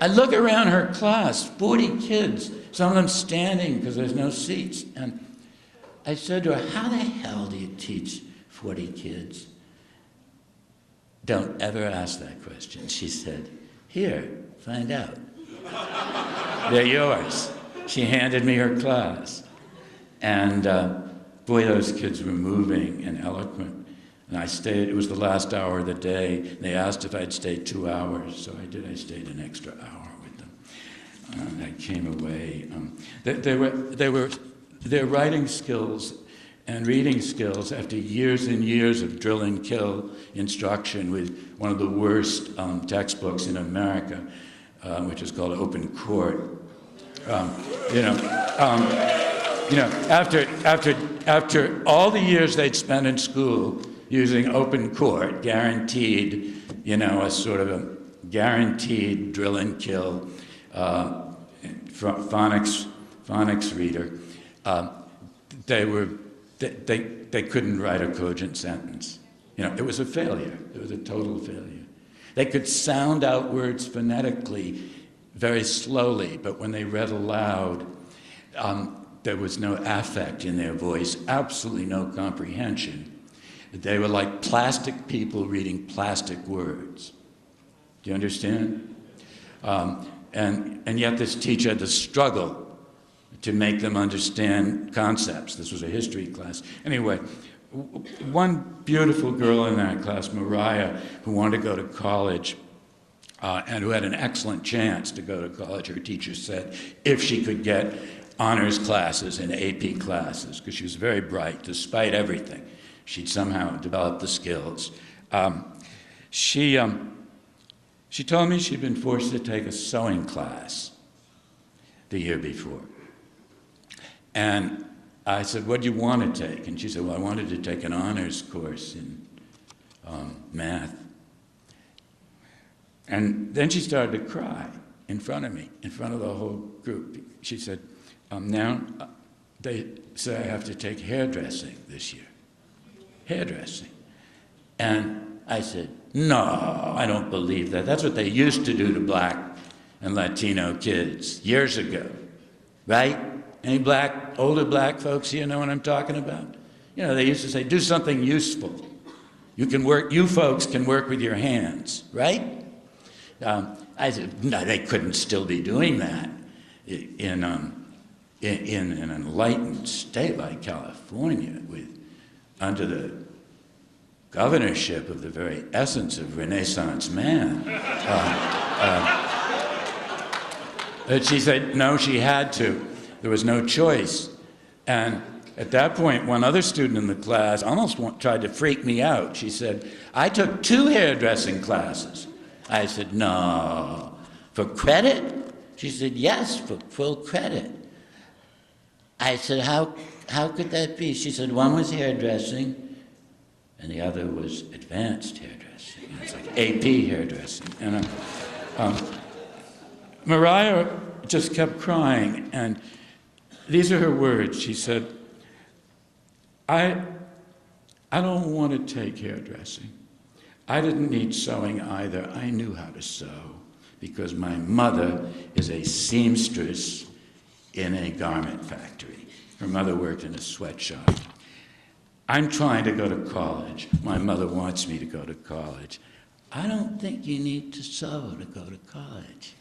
I look around her class, 40 kids, some of them standing because there's no seats. And I said to her, how the hell do you teach 40 kids? Don't ever ask that question. She said, here, find out. They're yours. She handed me her class. And boy, those kids were moving and eloquent. And I stayed, it was the last hour of the day. They asked if I'd stay 2 hours, so I did. I stayed an extra hour with them. I came away. Their writing skills and reading skills, after years and years of drill and kill instruction with one of the worst textbooks in America, which is called Open Court. After all the years they'd spent in school using Open Court, guaranteed, a sort of a guaranteed drill and kill phonics reader, they couldn't write a cogent sentence. It was a failure. It was a total failure. They could sound out words phonetically very slowly, but when they read aloud, there was no affect in their voice, absolutely no comprehension. They were like plastic people reading plastic words. Do you understand? And yet this teacher had to struggle to make them understand concepts. This was a history class. Anyway, one beautiful girl in that class, Mariah, who wanted to go to college, and who had an excellent chance to go to college, her teacher said, if she could get honors classes and AP classes, because she was very bright, despite everything. She'd somehow developed the skills. She told me she'd been forced to take a sewing class the year before. And I said, what do you want to take? And she said, well, I wanted to take an honors course in math. And then she started to cry in front of me, in front of the whole group. She said, now they say I have to take hairdressing this year. Hairdressing. And I said, no, I don't believe that. That's what they used to do to black and Latino kids years ago, right? Any older black folks here know what I'm talking about? They used to say, do something useful. You folks can work with your hands, right? I said, no, they couldn't still be doing that in an enlightened state like California, under the governorship of the very essence of Renaissance man. But she said, no, she had to. There was no choice. And at that point, one other student in the class almost tried to freak me out. She said, I took 2 hairdressing classes. I said, no. For credit? She said, yes, for full credit. I said, how could that be? She said, one was hairdressing, and the other was advanced hairdressing. It's like AP hairdressing. And Mariah just kept crying, and these are her words. She said, I don't want to take hairdressing. I didn't need sewing either. I knew how to sew because my mother is a seamstress in a garment factory. Her mother worked in a sweatshop. I'm trying to go to college. My mother wants me to go to college. I don't think you need to sew to go to college.